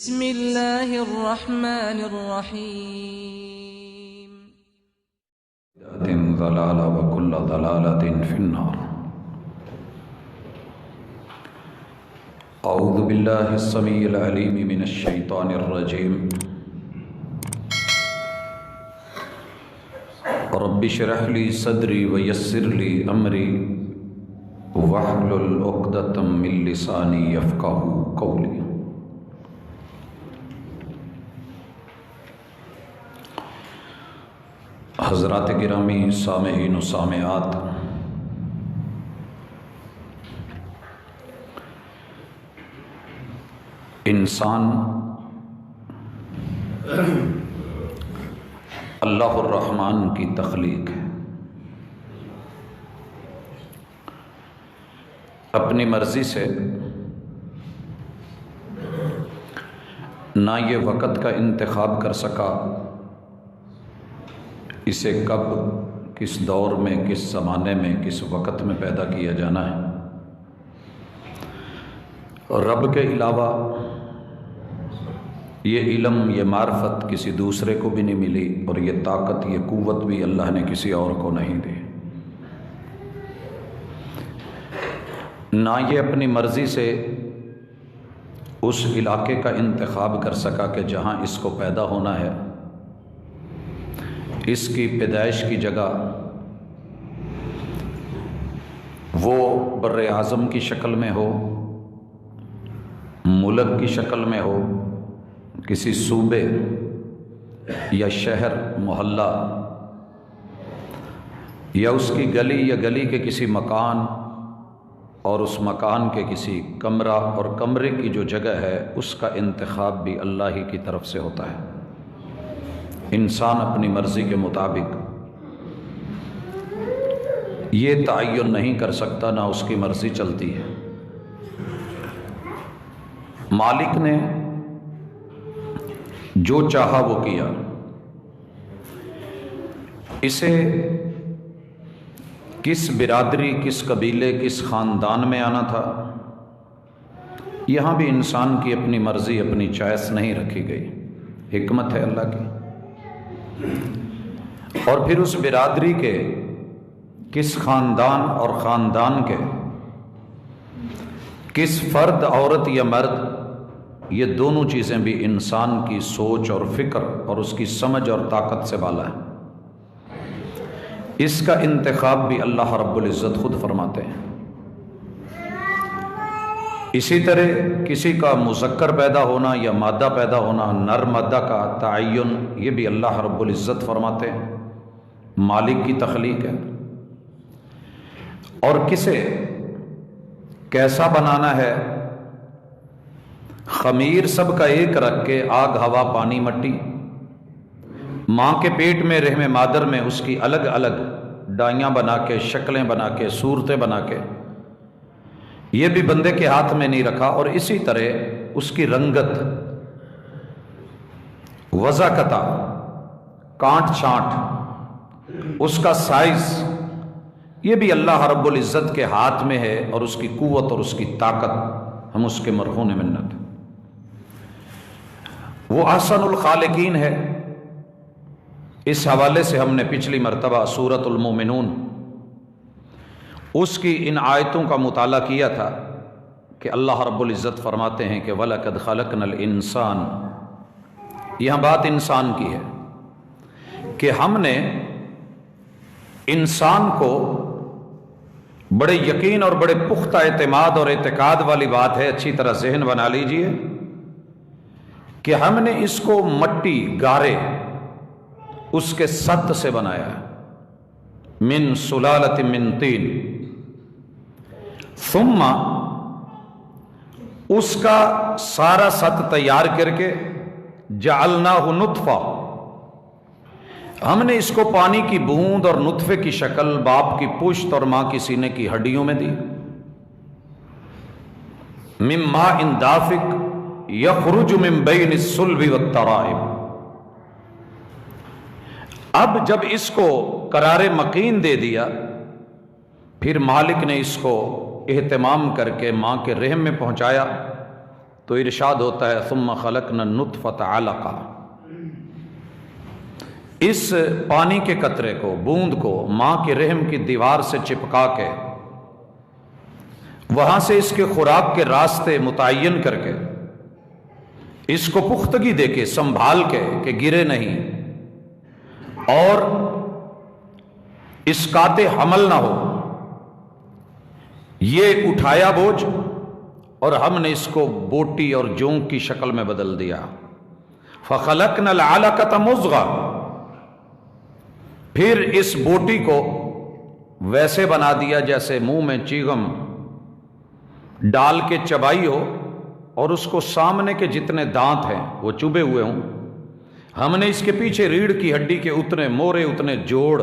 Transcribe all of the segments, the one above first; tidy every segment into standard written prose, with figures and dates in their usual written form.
بسم اللہ الرحمن الرحیم ضلالة وكل ضلالة في النار. أعوذ بالله السميع العليم من الشيطان الرجيم. رب اشرح لي صدري ويسر لي أمري واحلل عقدة من لساني يفقهوا قولي. حضرات گرامی، سامعین و سامعات، انسان اللہ الرحمن کی تخلیق ہے. اپنی مرضی سے نہ یہ وقت کا انتخاب کر سکا اسے کب، کس دور میں، کس زمانے میں، کس وقت میں پیدا کیا جانا ہے. اور رب کے علاوہ یہ علم، یہ معرفت کسی دوسرے کو بھی نہیں ملی، اور یہ طاقت، یہ قوت بھی اللہ نے کسی اور کو نہیں دی. نہ یہ اپنی مرضی سے اس علاقے کا انتخاب کر سکا کہ جہاں اس کو پیدا ہونا ہے، اس کی پیدائش کی جگہ وہ بر اعظم کی شکل میں ہو، ملک کی شکل میں ہو، کسی صوبے یا شہر، محلہ، یا اس کی گلی یا گلی کے کسی مکان، اور اس مکان کے کسی کمرہ اور کمرے کی جو جگہ ہے اس کا انتخاب بھی اللہ ہی کی طرف سے ہوتا ہے. انسان اپنی مرضی کے مطابق یہ تعین نہیں کر سکتا، نہ اس کی مرضی چلتی ہے. مالک نے جو چاہا وہ کیا. اسے کس برادری، کس قبیلے، کس خاندان میں آنا تھا، یہاں بھی انسان کی اپنی مرضی، اپنی چوائس نہیں رکھی گئی. حکمت ہے اللہ کی. اور پھر اس برادری کے، کس خاندان اور خاندان کے کس فرد، عورت یا مرد، یہ دونوں چیزیں بھی انسان کی سوچ اور فکر اور اس کی سمجھ اور طاقت سے بالا ہے. اس کا انتخاب بھی اللہ رب العزت خود فرماتے ہیں. اسی طرح کسی کا مذکر پیدا ہونا یا مادہ پیدا ہونا، نر مادہ کا تعین، یہ بھی اللہ رب العزت فرماتے ہیں. مالک کی تخلیق ہے. اور کسے کیسا بنانا ہے، خمیر سب کا ایک رکھ کے، آگ، ہوا، پانی، مٹی، ماں کے پیٹ میں رحم مادر میں اس کی الگ الگ ڈائیاں بنا کے، شکلیں بنا کے، صورتیں بنا کے، یہ بھی بندے کے ہاتھ میں نہیں رکھا. اور اسی طرح اس کی رنگت، وضاقتہ، کانٹ چھانٹ، اس کا سائز، یہ بھی اللہ رب العزت کے ہاتھ میں ہے. اور اس کی قوت اور اس کی طاقت، ہم اس کے مرہون منت. وہ احسن الخالقین ہے. اس حوالے سے ہم نے پچھلی مرتبہ سورۃ المومنون، اس کی ان آیتوں کا مطالعہ کیا تھا کہ اللہ رب العزت فرماتے ہیں کہ وَلَقَدْ خَلَقْنَا الْإِنسَانَ. یہاں بات انسان کی ہے کہ ہم نے انسان کو، بڑے یقین اور بڑے پختہ اعتماد اور اعتقاد والی بات ہے، اچھی طرح ذہن بنا لیجئے، کہ ہم نے اس کو مٹی، گارے، اس کے ست سے بنایا ہے. من سلالۃ من طین، ثم اس کا سارا ست تیار کر کے جعلناہ نطفہ، ہم نے اس کو پانی کی بوند اور نطفے کی شکل باپ کی پشت اور ماں کی سینے کی ہڈیوں میں دی. من ماء دافق یخرج من بین الصلب والترائب. اب جب اس کو قرار مکین دے دیا، پھر مالک نے اس کو اہتمام کر کے ماں کے رحم میں پہنچایا، تو ارشاد ہوتا ہے ثم خلقنا النطفۃ علقہ، اس پانی کے قطرے کو، بوند کو ماں کے رحم کی دیوار سے چپکا کے، وہاں سے اس کے خوراک کے راستے متعین کر کے، اس کو پختگی دے کے، سنبھال کے کہ گرے نہیں اور اسقاط حمل نہ ہو، یہ اٹھایا بوجھ اور ہم نے اس کو بوٹی اور جونک کی شکل میں بدل دیا۔ فَخَلَقْنَا الْعَلَقَةَ مُضْغَةً، پھر اس بوٹی کو ویسے بنا دیا جیسے منہ میں چیغم ڈال کے چبائی ہو اور اس کو سامنے کے جتنے دانت ہیں وہ چبے ہوئے ہوں، ہم نے اس کے پیچھے ریڑھ کی ہڈی کے اتنے مورے اتنے جوڑ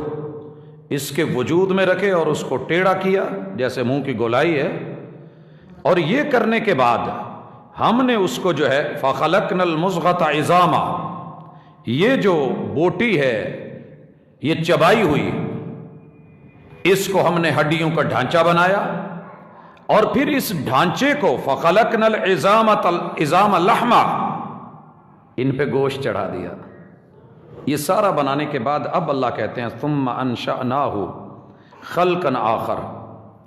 اس کے وجود میں رکھے اور اس کو ٹیڑھا کیا جیسے منہ کی گولائی ہے، اور یہ کرنے کے بعد ہم نے اس کو جو ہے فَخَلَقْنَا الْمُضْغَةَ عِظَامًا، یہ جو بوٹی ہے یہ چبائی ہوئی، اس کو ہم نے ہڈیوں کا ڈھانچہ بنایا، اور پھر اس ڈھانچے کو فَخَلَقْنَا الْعِظَامَ لَحْمًا، ان پہ گوشت چڑھا دیا۔ یہ سارا بنانے کے بعد اب اللہ کہتے ہیں ثُمَّ أَنشَأْنَاهُ خَلْقًا آخر،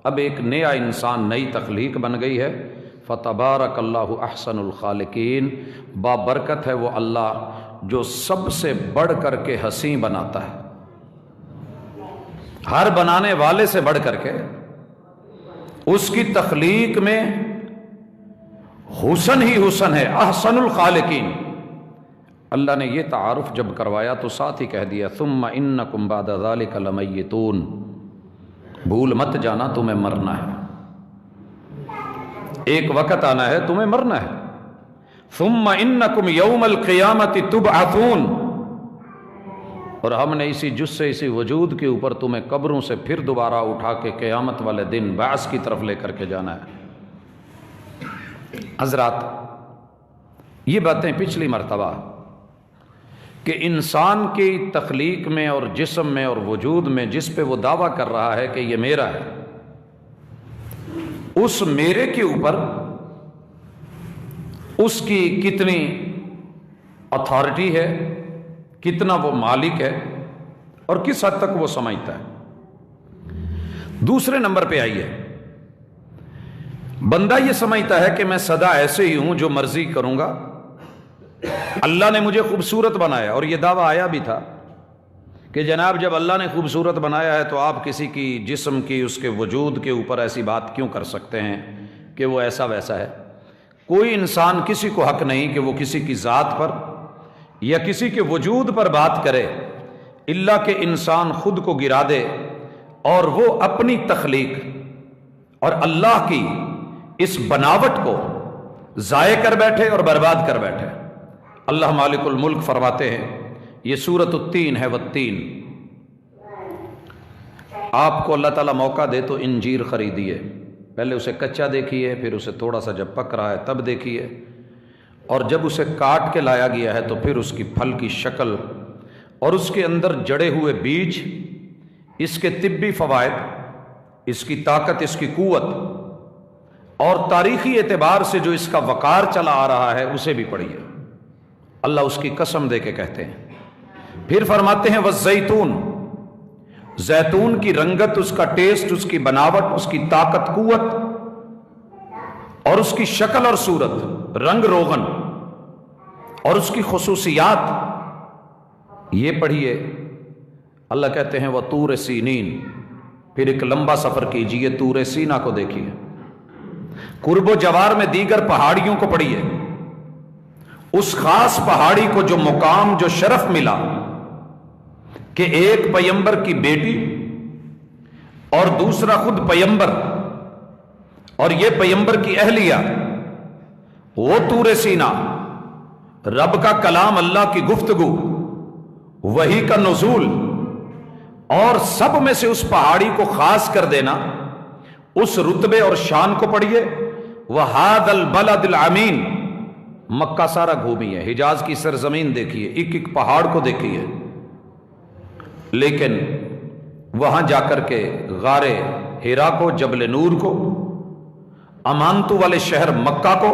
اب ایک نیا انسان، نئی تخلیق بن گئی ہے۔ فَتَبَارَكَ اللَّهُ أَحْسَنُ الْخَالِقِينَ، بابرکت ہے وہ اللہ جو سب سے بڑھ کر کے حسین بناتا ہے، ہر بنانے والے سے بڑھ کر کے اس کی تخلیق میں حسن ہی حسن ہے، احسن الخالقین۔ اللہ نے یہ تعارف جب کروایا تو ساتھ ہی کہہ دیا ثم انکم بعد ذلک لمیتون، بھول مت جانا تمہیں مرنا ہے، ایک وقت آنا ہے تمہیں مرنا ہے۔ ثم انکم یوم القیامت تبعثون، اور ہم نے اسی جثے اسی وجود کے اوپر تمہیں قبروں سے پھر دوبارہ اٹھا کے قیامت والے دن بعث کی طرف لے کر کے جانا ہے۔ حضرات، یہ باتیں پچھلی مرتبہ کہ انسان کی تخلیق میں اور جسم میں اور وجود میں جس پہ وہ دعویٰ کر رہا ہے کہ یہ میرا ہے، اس میرے کے اوپر اس کی کتنی اتھارٹی ہے، کتنا وہ مالک ہے اور کس حد تک وہ سمجھتا ہے۔ دوسرے نمبر پہ آئیے، بندہ یہ سمجھتا ہے کہ میں سدا ایسے ہی ہوں جو مرضی کروں گا، اللہ نے مجھے خوبصورت بنایا، اور یہ دعویٰ آیا بھی تھا کہ جناب جب اللہ نے خوبصورت بنایا ہے تو آپ کسی کی جسم کی اس کے وجود کے اوپر ایسی بات کیوں کر سکتے ہیں کہ وہ ایسا ویسا ہے۔ کوئی انسان کسی کو حق نہیں کہ وہ کسی کی ذات پر یا کسی کے وجود پر بات کرے، اللہ کہ انسان خود کو گرا دے اور وہ اپنی تخلیق اور اللہ کی اس بناوٹ کو ضائع کر بیٹھے اور برباد کر بیٹھے۔ اللہ مالک الملک فرماتے ہیں، یہ سورۃ التین ہے، والتین، آپ کو اللہ تعالیٰ موقع دے تو انجیر خریدیے، پہلے اسے کچا دیکھیے، پھر اسے تھوڑا سا جب پک رہا ہے تب دیکھیے، اور جب اسے کاٹ کے لایا گیا ہے تو پھر اس کی پھل کی شکل اور اس کے اندر جڑے ہوئے بیج، اس کے طبی فوائد، اس کی طاقت، اس کی قوت اور تاریخی اعتبار سے جو اس کا وقار چلا آ رہا ہے اسے بھی پڑھیے۔ اللہ اس کی قسم دے کے کہتے ہیں، پھر فرماتے ہیں والزیتون، زیتون کی رنگت، اس کا ٹیسٹ، اس کی بناوٹ، اس کی طاقت، قوت اور اس کی شکل اور صورت، رنگ روغن اور اس کی خصوصیات، یہ پڑھیے۔ اللہ کہتے ہیں وطور سینین، پھر ایک لمبا سفر کیجئے، طور سینا کو دیکھیے، قرب و جوار میں دیگر پہاڑیوں کو پڑھیے، اس خاص پہاڑی کو جو مقام، جو شرف ملا کہ ایک پیمبر کی بیٹی اور دوسرا خود پیمبر اور یہ پیمبر کی اہلیہ، وہ طور سینا، رب کا کلام، اللہ کی گفتگو، وحی کا نزول، اور سب میں سے اس پہاڑی کو خاص کر دینا، اس رتبے اور شان کو پڑھیے۔ وَهَذَا الْبَلَدِ الْأَمِينَ، مکہ سارا گھومیے، حجاز کی سرزمین دیکھیے، ایک ایک پہاڑ کو دیکھیے، لیکن وہاں جا کر کے غار ہیرا کو، جبل نور کو، امانتو والے شہر مکہ کو،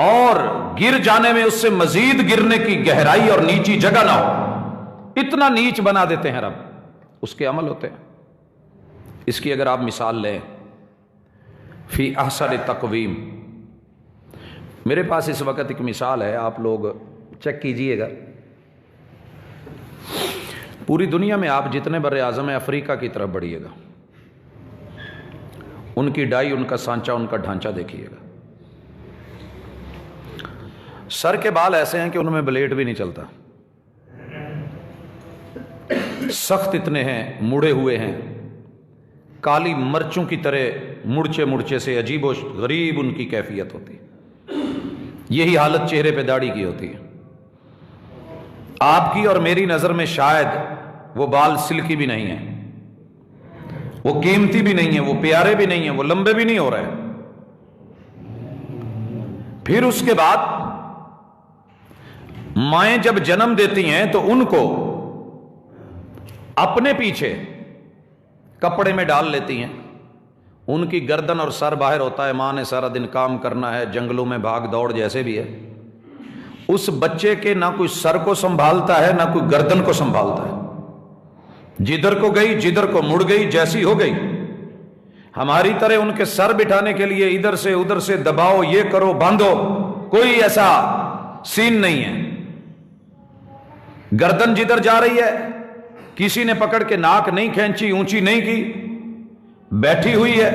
اور گر جانے میں اس سے مزید گرنے کی گہرائی اور نیچی جگہ نہ ہو، اتنا نیچ بنا دیتے ہیں رب، اس کے عمل ہوتے ہیں۔ اس کی اگر آپ مثال لیں، فی احسن تقویم، میرے پاس اس وقت ایک مثال ہے، آپ لوگ چیک کیجئے گا۔ پوری دنیا میں آپ جتنے بر اعظم افریقہ کی طرف بڑھیے گا، ان کی ڈائی، ان کا سانچہ، ان کا ڈھانچہ دیکھیے گا۔ سر کے بال ایسے ہیں کہ ان میں بلیڈ بھی نہیں چلتا، سخت اتنے ہیں، مڑے ہوئے ہیں، کالی مرچوں کی طرح مرچے مرچے سے، عجیب و غریب ان کی کیفیت ہوتی ہے۔ یہی حالت چہرے پہ داڑھی کی ہوتی ہے۔ آپ کی اور میری نظر میں شاید وہ بال سلکی بھی نہیں ہیں، وہ قیمتی بھی نہیں ہیں، وہ پیارے بھی نہیں ہیں، وہ لمبے بھی نہیں ہو رہے۔ پھر اس کے بعد مائیں جب جنم دیتی ہیں تو ان کو اپنے پیچھے کپڑے میں ڈال لیتی ہیں، ان کی گردن اور سر باہر ہوتا ہے، ماں نے سارا دن کام کرنا ہے، جنگلوں میں بھاگ دوڑ جیسے بھی ہے، اس بچے کے نہ کوئی سر کو سنبھالتا ہے نہ کوئی گردن کو سنبھالتا ہے، جدھر کو گئی جدھر کو مڑ گئی جیسی ہو گئی۔ ہماری طرح ان کے سر بٹھانے کے لیے ادھر سے ادھر سے دباؤ، یہ کرو، باندھو، کوئی ایسا سین نہیں ہے۔ گردن جدھر جا رہی ہے، کسی نے پکڑ کے ناک نہیں کھینچی، اونچی نہیں کی، بیٹھی ہوئی ہے۔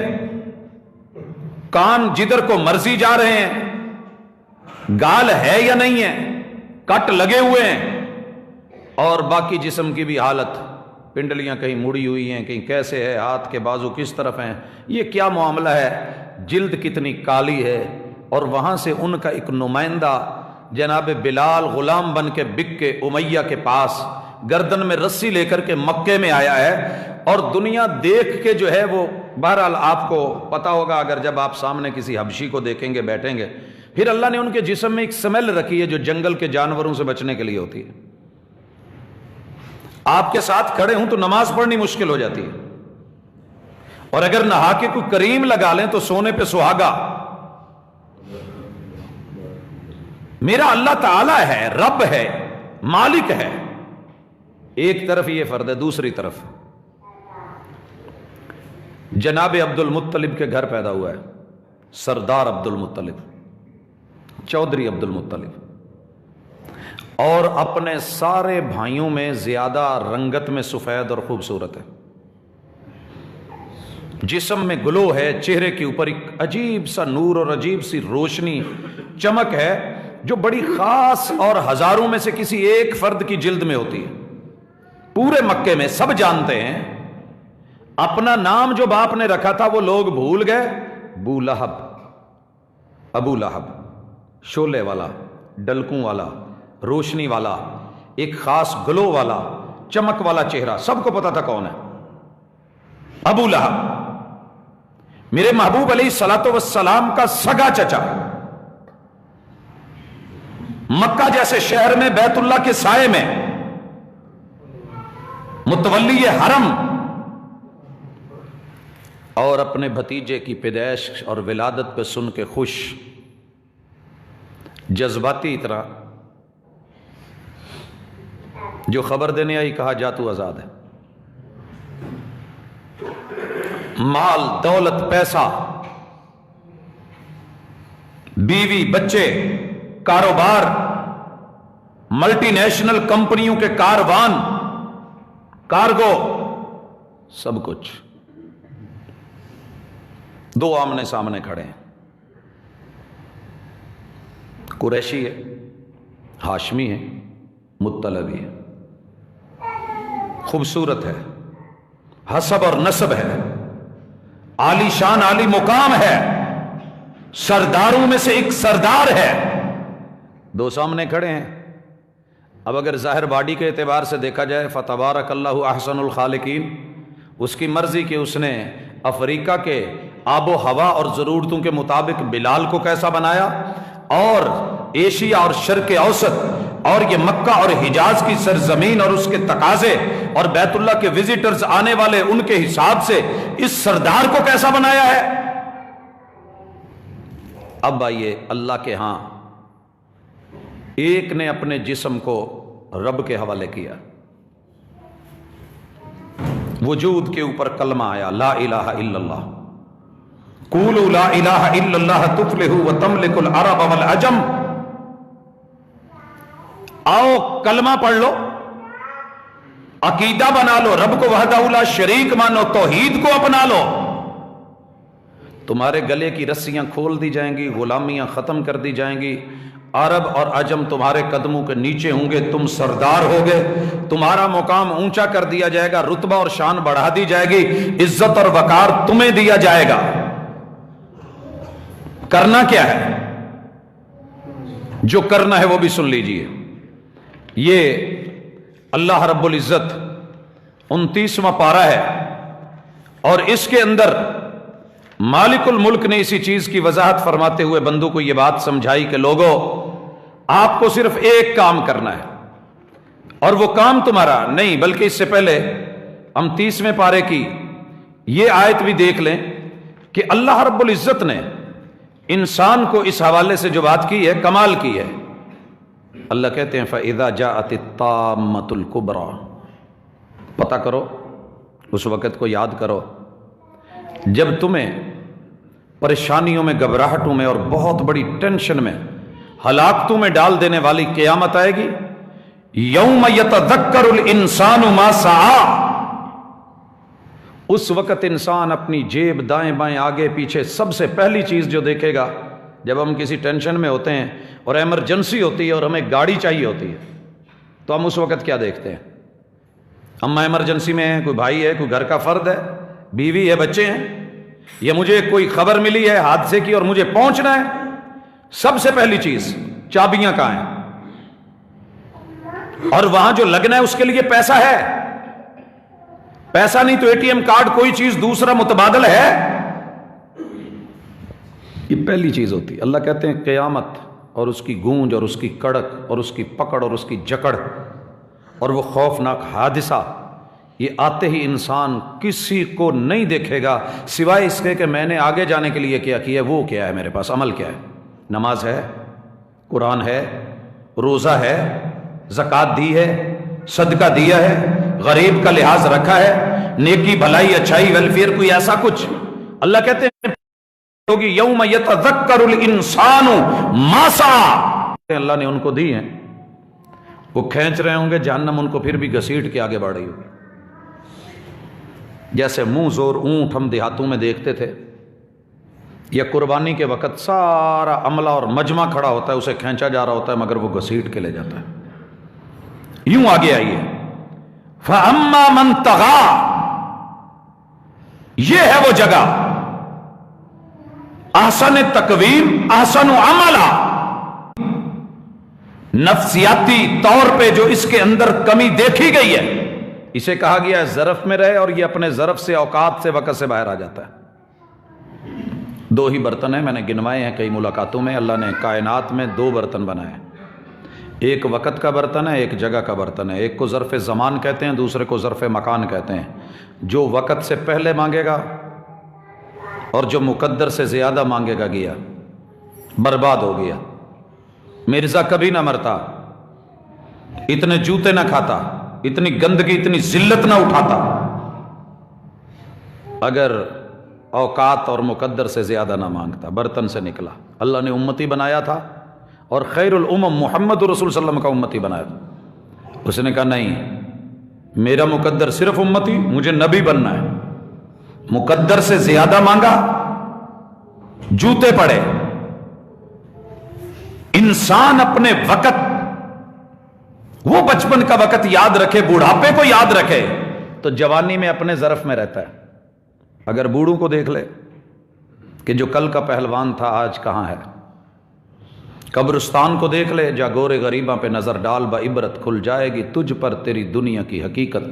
کان جدھر کو مرضی جا رہے ہیں، گال ہے یا نہیں ہے، کٹ لگے ہوئے ہیں، اور باقی جسم کی بھی حالت، پنڈلیاں کہیں مڑی ہوئی ہیں، کہیں کیسے ہے، ہاتھ کے بازو کس طرف ہیں، یہ کیا معاملہ ہے، جلد کتنی کالی ہے۔ اور وہاں سے ان کا ایک نمائندہ جناب بلال غلام بن کے بک کے امیہ کے پاس گردن میں رسی لے کر کے مکے میں آیا ہے، اور دنیا دیکھ کے جو ہے وہ، بہرحال آپ کو پتا ہوگا اگر جب آپ سامنے کسی حبشی کو دیکھیں گے، بیٹھیں گے، پھر اللہ نے ان کے جسم میں ایک سمیل رکھی ہے جو جنگل کے جانوروں سے بچنے کے لیے ہوتی ہے۔ آپ کے ساتھ کھڑے ہوں تو نماز پڑھنی مشکل ہو جاتی ہے، اور اگر نہا کے کوئی کریم لگا لیں تو سونے پہ سہاگا۔ میرا اللہ تعالی ہے، رب ہے، مالک ہے، ایک طرف یہ فرد ہے، دوسری طرف جناب عبد المطلب کے گھر پیدا ہوا ہے، سردار عبد المطلب، چودھری عبد المطلب، اور اپنے سارے بھائیوں میں زیادہ رنگت میں سفید اور خوبصورت ہے، جسم میں گلو ہے، چہرے کے اوپر ایک عجیب سا نور اور عجیب سی روشنی، چمک ہے جو بڑی خاص اور ہزاروں میں سے کسی ایک فرد کی جلد میں ہوتی ہے۔ پورے مکے میں سب جانتے ہیں، اپنا نام جو باپ نے رکھا تھا وہ لوگ بھول گئے، ابو لہب، ابو لہب، شولے والا، ڈلکوں والا، روشنی والا، ایک خاص گلو والا، چمک والا چہرہ، سب کو پتا تھا کون ہے ابو لہب، میرے محبوب علیہ الصلوۃ والسلام کا سگا چچا، مکہ جیسے شہر میں بیت اللہ کے سائے میں متولی حرم، اور اپنے بھتیجے کی پیدائش اور ولادت پہ سن کے خوش، جذباتی طرح، جو خبر دینے آئی کہا جا تو آزاد ہے۔ مال دولت پیسہ، بیوی بچے، کاروبار، ملٹی نیشنل کمپنیوں کے کاروان، کارگو، سب کچھ، دو آمنے سامنے کھڑے ہیں، قریشی ہے، ہاشمی ہے، مطلبی ہے، خوبصورت ہے، حسب اور نسب ہے، عالی شان عالی مقام ہے، سرداروں میں سے ایک سردار ہے، دو سامنے کھڑے ہیں۔ اب اگر ظاہر باڈی کے اعتبار سے دیکھا جائے فتبارک اللہ احسن الخالقین، اس کی مرضی کہ اس نے افریقہ کے آب و ہوا اور ضرورتوں کے مطابق بلال کو کیسا بنایا، اور ایشیا اور شرق اوسط اور یہ مکہ اور حجاز کی سرزمین اور اس کے تقاضے اور بیت اللہ کے وزٹرز آنے والے ان کے حساب سے اس سردار کو کیسا بنایا ہے۔ اب آئیے اللہ کے ہاں ایک نے اپنے جسم کو رب کے حوالے کیا، وجود کے اوپر کلمہ آیا لا الہ الا اللہ، قولوا لا الہ الا اللہ تفلحوا وتملک العرب والعجم، آؤ کلمہ پڑھ لو، عقیدہ بنا لو، رب کو وحدہ لا شریک مانو، توحید کو اپنا لو، تمہارے گلے کی رسیاں کھول دی جائیں گی، غلامیاں ختم کر دی جائیں گی، عرب اور عجم تمہارے قدموں کے نیچے ہوں گے، تم سردار ہوگے، تمہارا مقام اونچا کر دیا جائے گا، رتبہ اور شان بڑھا دی جائے گی، عزت اور وقار تمہیں دیا جائے گا۔ کرنا کیا ہے؟ جو کرنا ہے وہ بھی سن لیجئے۔ یہ اللہ رب العزت 29واں پارہ ہے، اور اس کے اندر مالک الملک نے اسی چیز کی وضاحت فرماتے ہوئے بندوں کو یہ بات سمجھائی کہ لوگوں، آپ کو صرف ایک کام کرنا ہے، اور وہ کام تمہارا نہیں، بلکہ اس سے پہلے ہم 30ویں پارے کی یہ آیت بھی دیکھ لیں کہ اللہ رب العزت نے انسان کو اس حوالے سے جو بات کی ہے کمال کی ہے۔ اللہ کہتے ہیں فَإِذَا جَاءَتِ الطَّامَّةُ الْكُبْرَى، پتہ کرو، اس وقت کو یاد کرو جب تمہیں پریشانیوں میں، گھبراہٹوں میں اور بہت بڑی ٹینشن میں، ہلاکتوں میں ڈال دینے والی قیامت آئے گی۔ یوم یتذکر الانسان ما سعی، اس وقت انسان اپنی جیب، دائیں بائیں، آگے پیچھے، سب سے پہلی چیز جو دیکھے گا جب ہم کسی ٹینشن میں ہوتے ہیں اور ایمرجنسی ہوتی ہے اور ہمیں گاڑی چاہیے ہوتی ہے تو ہم اس وقت کیا دیکھتے ہیں؟ ہم ایمرجنسی میں ہیں، کوئی بھائی ہے، کوئی گھر کا فرد ہے، بیوی ہے، بچے ہیں، یا مجھے کوئی خبر ملی ہے حادثے کی اور مجھے پہنچنا ہے، سب سے پہلی چیز چابیاں کہاں ہیں، اور وہاں جو لگنا ہے اس کے لیے پیسہ ہے، پیسہ نہیں تو ATM کارڈ، کوئی چیز دوسرا متبادل ہے، یہ پہلی چیز ہوتی ہے۔ اللہ کہتے ہیں قیامت اور اس کی گونج اور اس کی کڑک اور اس کی پکڑ اور اس کی جکڑ اور وہ خوفناک حادثہ، یہ آتے ہی انسان کسی کو نہیں دیکھے گا سوائے اس کے کہ میں نے آگے جانے کے لیے کیا کیا ہے، وہ کیا ہے، میرے پاس عمل کیا ہے، نماز ہے، قرآن ہے، روزہ ہے، زکوٰۃ دی ہے، صدقہ دیا ہے، غریب کا لحاظ رکھا ہے، نیکی بھلائی اچھائی ویلفیئر، کوئی ایسا کچھ۔ اللہ کہتے ہیں ہوگی یوم یتذکر الانسان ما سعی، اللہ نے ان کو دی ہیں، وہ کھینچ رہے ہوں گے، جہنم ان کو پھر بھی گھسیٹ کے آگے بڑھ رہی ہوگی۔ جیسے منہ زور اونٹ ہم دیہاتوں میں دیکھتے تھے، یا قربانی کے وقت سارا عملہ اور مجمع کھڑا ہوتا ہے، اسے کھینچا جا رہا ہوتا ہے مگر وہ گھسیٹ کے لے جاتا ہے۔ یوں آگے آئیے، فَأَمَّا مَن طَغَىٰ، یہ ہے وہ جگہ، احسن تقویم، احسن عملہ، نفسیاتی طور پہ جو اس کے اندر کمی دیکھی گئی ہے، اسے کہا گیا ہے ظرف میں رہے، اور یہ اپنے ظرف سے، اوقات سے، وقت سے باہر آ جاتا ہے۔ 2 ہی برتن ہیں، میں نے گنوائے ہیں کئی ملاقاتوں میں، اللہ نے کائنات میں 2 برتن بنائے ہیں، ایک وقت کا برتن ہے، ایک جگہ کا برتن ہے، ایک کو ظرف زمان کہتے ہیں، دوسرے کو ظرف مکان کہتے ہیں۔ جو وقت سے پہلے مانگے گا اور جو مقدر سے زیادہ مانگے گا گیا، برباد ہو گیا۔ مرزا کبھی نہ مرتا، اتنے جوتے نہ کھاتا، اتنی گندگی، اتنی ذلت نہ اٹھاتا اگر اوقات اور مقدر سے زیادہ نہ مانگتا، برتن سے نکلا۔ اللہ نے امتی بنایا تھا، اور خیر الامم محمد رسول صلی اللہ علیہ وسلم کا امتی بنایا تھا۔ اس نے کہا نہیں، میرا مقدر صرف امتی، مجھے نبی بننا ہے۔ مقدر سے زیادہ مانگا، جوتے پڑے۔ انسان اپنے وقت، وہ بچپن کا وقت یاد رکھے، بوڑھاپے کو یاد رکھے تو جوانی میں اپنے ظرف میں رہتا ہے۔ اگر بوڑھوں کو دیکھ لے کہ جو کل کا پہلوان تھا آج کہاں ہے، قبرستان کو دیکھ لے، جا گورے غریباں پہ نظر ڈال، بعبرت کھل جائے گی تجھ پر تیری دنیا کی حقیقت،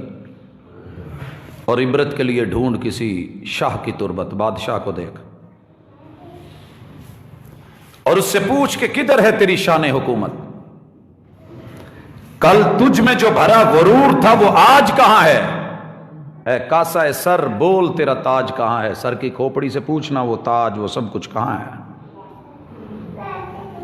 اور عبرت کے لیے ڈھونڈ کسی شاہ کی تربت، بادشاہ کو دیکھ اور اس سے پوچھ کہ کدھر ہے تیری شان حکومت، کل تجھ میں جو بھرا غرور تھا وہ آج کہاں ہے؟ اے کاسا سر بول تیرا تاج کہاں ہے؟ سر کی کھوپڑی سے پوچھنا وہ تاج، وہ سب کچھ کہاں ہے؟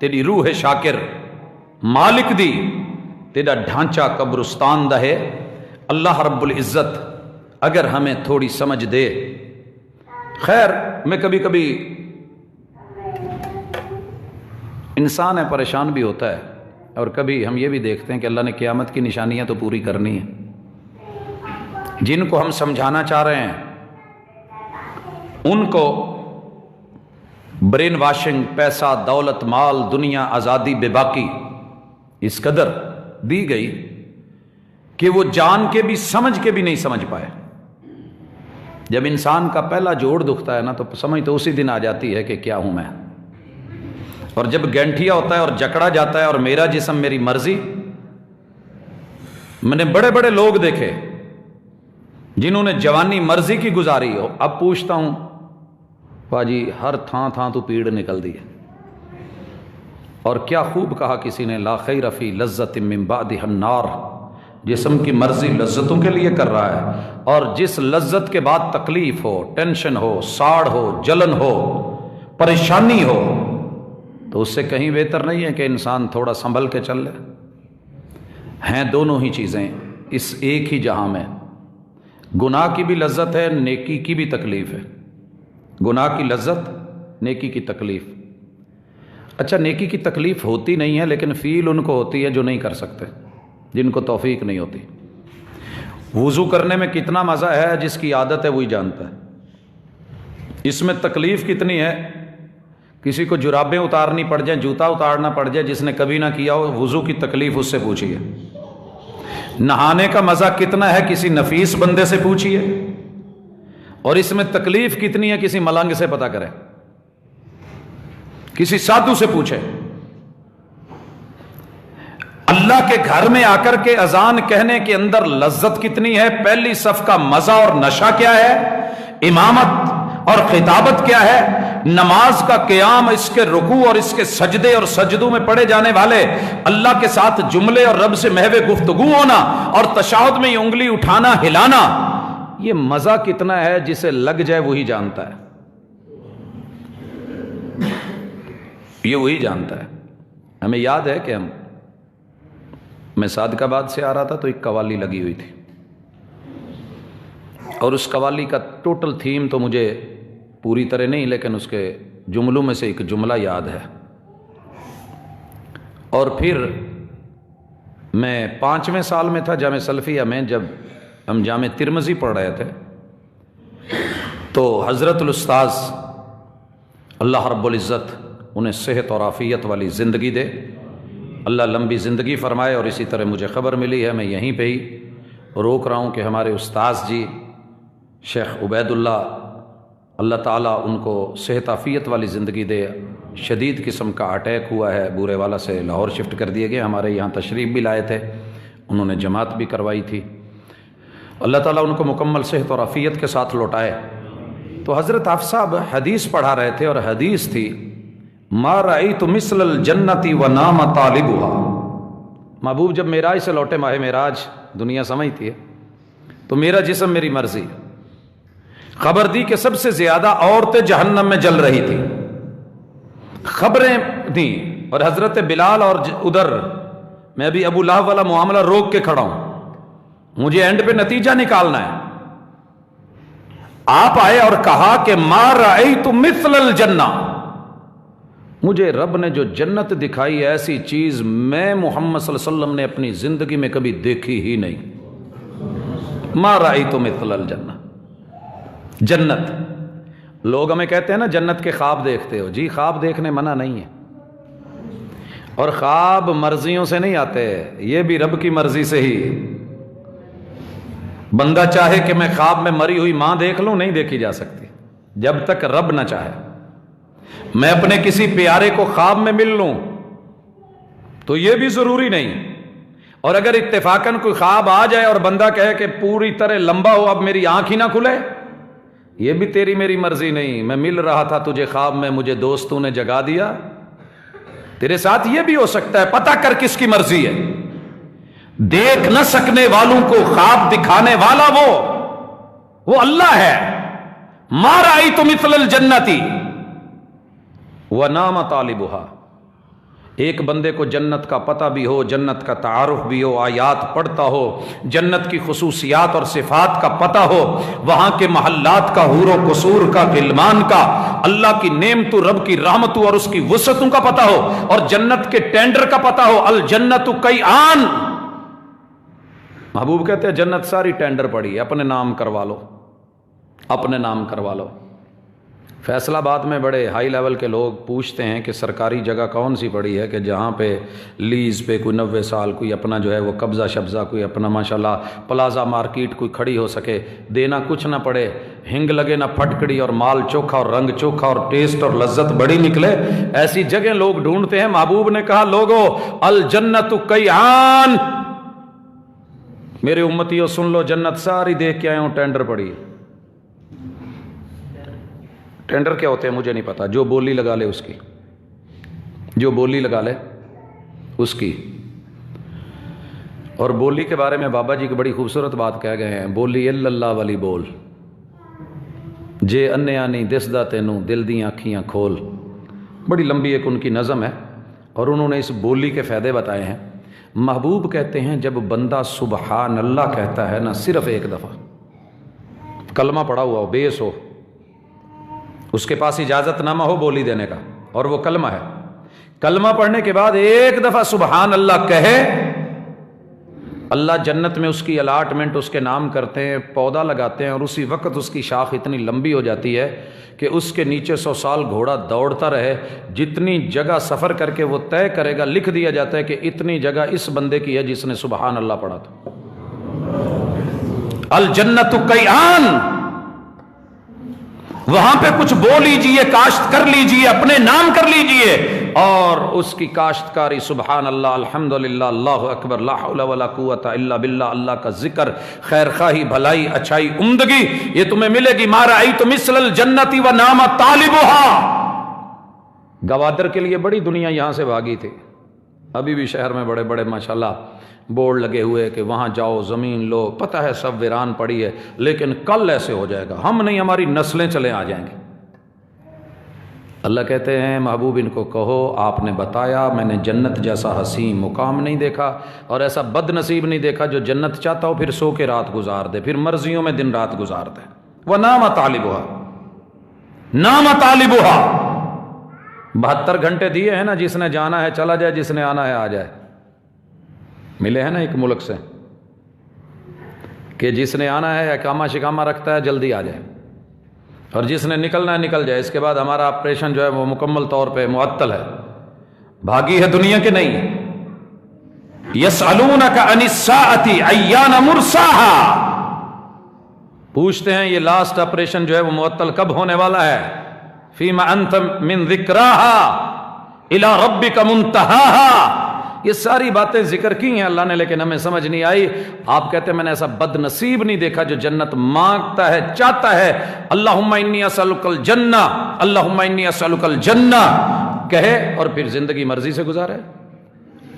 تیری روح شاکر مالک دی تیرا ڈھانچہ قبرستان دا ہے۔ اللہ رب العزت اگر ہمیں تھوڑی سمجھ دے۔ خیر میں کبھی کبھی انسان ہے پریشان بھی ہوتا ہے، اور کبھی ہم یہ بھی دیکھتے ہیں کہ اللہ نے قیامت کی نشانیاں تو پوری کرنی ہیں، جن کو ہم سمجھانا چاہ رہے ہیں ان کو برین واشنگ، پیسہ، دولت، مال، دنیا، آزادی، بے باکی اس قدر دی گئی کہ وہ جان کے بھی سمجھ کے بھی نہیں سمجھ پائے۔ جب انسان کا پہلا جوڑ دکھتا ہے نا تو سمجھ تو اسی دن آ جاتی ہے کہ کیا ہوں میں، اور جب گینٹھیا ہوتا ہے اور جکڑا جاتا ہے اور میرا جسم میری مرضی۔ میں نے بڑے بڑے لوگ دیکھے جنہوں نے جوانی مرضی کی گزاری ہو، اب پوچھتا ہوں باجی ہر تھاں تو پیڑ نکل دی ہے۔ اور کیا خوب کہا کسی نے، لا خیر فی لذت من بعدها النار، جسم کی مرضی لذتوں کے لیے کر رہا ہے، اور جس لذت کے بعد تکلیف ہو، ٹینشن ہو، ساڑ ہو، جلن ہو، پریشانی ہو، تو اس سے کہیں بہتر نہیں ہے کہ انسان تھوڑا سنبھل کے چل لے۔ ہیں دونوں ہی چیزیں اس ایک ہی جہاں میں، گناہ کی بھی لذت ہے، نیکی کی بھی تکلیف ہے۔ گناہ کی لذت، نیکی کی تکلیف۔ اچھا نیکی کی تکلیف ہوتی نہیں ہے لیکن فیل ان کو ہوتی ہے جو نہیں کر سکتے، جن کو توفیق نہیں ہوتی۔ وضو کرنے میں کتنا مزہ ہے جس کی عادت ہے وہی جانتا ہے۔ اس میں تکلیف کتنی ہے، کسی کو جرابیں اتارنی پڑ جائیں، جوتا اتارنا پڑ جائے، جس نے کبھی نہ کیا ہو وضو کی تکلیف اس سے پوچھیے۔ نہانے کا مزہ کتنا ہے کسی نفیس بندے سے پوچھیے، اور اس میں تکلیف کتنی ہے کسی ملنگ سے پتہ کرے، کسی سادھو سے پوچھے۔ اللہ کے گھر میں آ کر کے اذان کہنے کے اندر لذت کتنی ہے، پہلی صف کا مزہ اور نشہ کیا ہے، امامت اور خطابت کیا ہے، نماز کا قیام، اس کے رکوع اور اس کے سجدے اور سجدوں میں پڑھے جانے والے اللہ کے ساتھ جملے اور رب سے محو گفتگو ہونا، اور تشہد میں یہ انگلی اٹھانا ہلانا، یہ مزہ کتنا ہے جسے لگ جائے وہی جانتا ہے، یہ وہی جانتا ہے۔ ہمیں یاد ہے کہ میں صادق آباد سے آ رہا تھا تو ایک قوالی لگی ہوئی تھی، اور اس قوالی کا ٹوٹل تھیم تو مجھے پوری طرح نہیں لیکن اس کے جملوں میں سے ایک جملہ یاد ہے۔ اور پھر میں 5ویں سال میں تھا جامعہ سلفیہ میں، جب ہم جامعہ ترمذی پڑھ رہے تھے تو حضرت الاستاذ اللہ رب العزت انہیں صحت اور عافیت والی زندگی دے، اللہ لمبی زندگی فرمائے، اور اسی طرح مجھے خبر ملی ہے، میں یہیں پہ ہی روک رہا ہوں کہ ہمارے استاذ جی شیخ عبید اللہ، اللہ تعالیٰ ان کو صحت عافیت والی زندگی دے، شدید قسم کا اٹیک ہوا ہے، بورے والا سے لاہور شفٹ کر دیے گئے، ہمارے یہاں تشریف بھی لائے تھے، انہوں نے جماعت بھی کروائی تھی، اللہ تعالیٰ ان کو مکمل صحت اور عافیت کے ساتھ لوٹائے۔ تو حضرت حافظ صاحب حدیث پڑھا رہے تھے، اور حدیث تھی ما رأیت مثل الجنت ونام طالبها، محبوب جب معراج سے لوٹے، ماہ معراج دنیا سمجھتی ہے، تو میرا جسم میری مرضی، خبر دی کہ سب سے زیادہ عورتیں جہنم میں جل رہی تھی، خبریں دیں، اور حضرت بلال، اور ادھر میں ابھی ابو لہب والا معاملہ روک کے کھڑا ہوں، مجھے اینڈ پہ نتیجہ نکالنا ہے۔ آپ آئے اور کہا کہ ما رأیت مثل الجنہ، مجھے رب نے جو جنت دکھائی ایسی چیز میں محمد صلی اللہ علیہ وسلم نے اپنی زندگی میں کبھی دیکھی ہی نہیں۔ ما رأیت مثل الجنہ، جنت۔ لوگ ہمیں کہتے ہیں نا جنت کے خواب دیکھتے ہو، جی خواب دیکھنے منع نہیں ہے، اور خواب مرضیوں سے نہیں آتے، یہ بھی رب کی مرضی سے ہی۔ بندہ چاہے کہ میں خواب میں مری ہوئی ماں دیکھ لوں، نہیں دیکھی جا سکتی جب تک رب نہ چاہے۔ میں اپنے کسی پیارے کو خواب میں مل لوں تو یہ بھی ضروری نہیں، اور اگر اتفاقاً کوئی خواب آ جائے اور بندہ کہے کہ پوری طرح لمبا ہو، اب میری آنکھ ہی نہ کھلے، یہ بھی تیری میری مرضی نہیں۔ میں مل رہا تھا تجھے خواب میں، مجھے دوستوں نے جگا دیا، تیرے ساتھ یہ بھی ہو سکتا ہے، پتہ کر کس کی مرضی ہے۔ دیکھ نہ سکنے والوں کو خواب دکھانے والا وہ اللہ ہے۔ ما رأیت مثل الجنتی، ونام طالبها، ایک بندے کو جنت کا پتہ بھی ہو، جنت کا تعارف بھی ہو، آیات پڑھتا ہو، جنت کی خصوصیات اور صفات کا پتہ ہو، وہاں کے محلات کا، حور و قصور کا، غلمان کا، اللہ کی نعمتوں، رب کی رحمتوں اور اس کی وسعتوں کا پتہ ہو، اور جنت کے ٹینڈر کا پتہ ہو۔ الجنت کیان، محبوب کہتے ہیں جنت ساری ٹینڈر پڑی ہے، اپنے نام کروا لو، اپنے نام کروا لو۔ فیصل آباد میں بڑے ہائی لیول کے لوگ پوچھتے ہیں کہ سرکاری جگہ کون سی پڑی ہے کہ جہاں پہ لیز پہ کوئی 90 سال کوئی اپنا جو ہے وہ قبضہ شبضہ، کوئی اپنا ماشاءاللہ پلازا مارکیٹ کوئی کھڑی ہو سکے، دینا کچھ نہ پڑے، ہنگ لگے نہ پھٹکڑی، اور مال چوکھا اور رنگ چوکھا اور ٹیسٹ اور لذت بڑی نکلے، ایسی جگہ لوگ ڈھونڈتے ہیں۔ محبوب نے کہا لوگو الجنت کیان، میرے امتیوں سن لو، جنت ساری دیکھ کے آئے ہوں، ٹینڈر پڑی ہے۔ ٹینڈر کیا ہوتے ہیں مجھے نہیں پتا، جو بولی لگا لے اس کی، جو بولی لگا لے اس کی۔ اور بولی کے بارے میں بابا جی کی بڑی خوبصورت بات کہہ گئے ہیں، بولی اللہ والی بول جے انیا نہیں دسدا تینوں دل دیاں آنکھیاں کھول، بڑی لمبی ایک ان کی نظم ہے، اور انہوں نے اس بولی کے فائدے بتائے ہیں۔ محبوب کہتے ہیں جب بندہ سبحان اللہ کہتا ہے نا، صرف ایک دفعہ کلمہ پڑھا ہوا ہو، بیس ہو، اس کے پاس اجازت نامہ ہو بولی دینے کا، اور وہ کلمہ ہے، کلمہ پڑھنے کے بعد ایک دفعہ سبحان اللہ کہے، اللہ جنت میں اس کی الاٹمنٹ اس کے نام کرتے ہیں، پودا لگاتے ہیں، اور اسی وقت اس کی شاخ اتنی لمبی ہو جاتی ہے کہ اس کے نیچے 100 سال گھوڑا دوڑتا رہے، جتنی جگہ سفر کر کے وہ طے کرے گا، لکھ دیا جاتا ہے کہ اتنی جگہ اس بندے کی ہے جس نے سبحان اللہ پڑھا تھا۔ الجنت کیان، وہاں پہ کچھ بو لیجئے، کاشت کر لیجئے، اپنے نام کر لیجئے، اور اس کی کاشتکاری سبحان اللہ، الحمدللہ، اللہ اکبر، لا حول ولا قوت الا باللہ، اللہ کا ذکر، خیر خواہی، بھلائی، اچھائی، عمدگی، یہ تمہیں ملے گی۔ ما رأیت مثل الجنت ونام طالبها، گوادر کے لیے بڑی دنیا یہاں سے بھاگی تھی، ابھی بھی شہر میں بڑے بڑے ماشاءاللہ بورڈ لگے ہوئے کہ وہاں جاؤ، زمین لو، پتہ ہے سب ویران پڑی ہے، لیکن کل ایسے ہو جائے گا، ہم نہیں، ہماری نسلیں چلے آ جائیں گے۔ اللہ کہتے ہیں محبوب ان کو کہو آپ نے بتایا، میں نے جنت جیسا حسین مقام نہیں دیکھا، اور ایسا بد نصیب نہیں دیکھا جو جنت چاہتا ہو پھر سو کے رات گزار دے، پھر مرضیوں میں دن رات گزار دے۔ وَنَامَ طَالِبُهَا، نام طالبها، 72 گھنٹے دیے ہیں نا، جس نے جانا ہے چلا جائے، جس نے آنا ہے آ جائے۔ ملے ہیں نا ایک ملک سے کہ جس نے آنا ہے اقامہ شکامہ رکھتا ہے جلدی آ جائے، اور جس نے نکلنا ہے نکل جائے، اس کے بعد ہمارا آپریشن جو ہے وہ مکمل طور پہ معطل ہے، بھاگی ہے دنیا کے نہیں۔ یسألونک عن الساعۃ ایان مرساها، پوچھتے ہیں یہ لاسٹ آپریشن جو ہے وہ معطل کب ہونے والا ہے۔ فیما انت من ذکراها الی ربک منتہاها، یہ ساری باتیں ذکر کی ہیں اللہ نے، لیکن ہمیں سمجھ نہیں آئی۔ آپ کہتے ہیں میں نے ایسا بد نصیب نہیں دیکھا جو جنت مانگتا ہے، چاہتا ہے۔ اللہم انی اسألک الجنہ، اللہم انی اسألک الجنہ کہے، اور پھر زندگی مرضی سے گزارے۔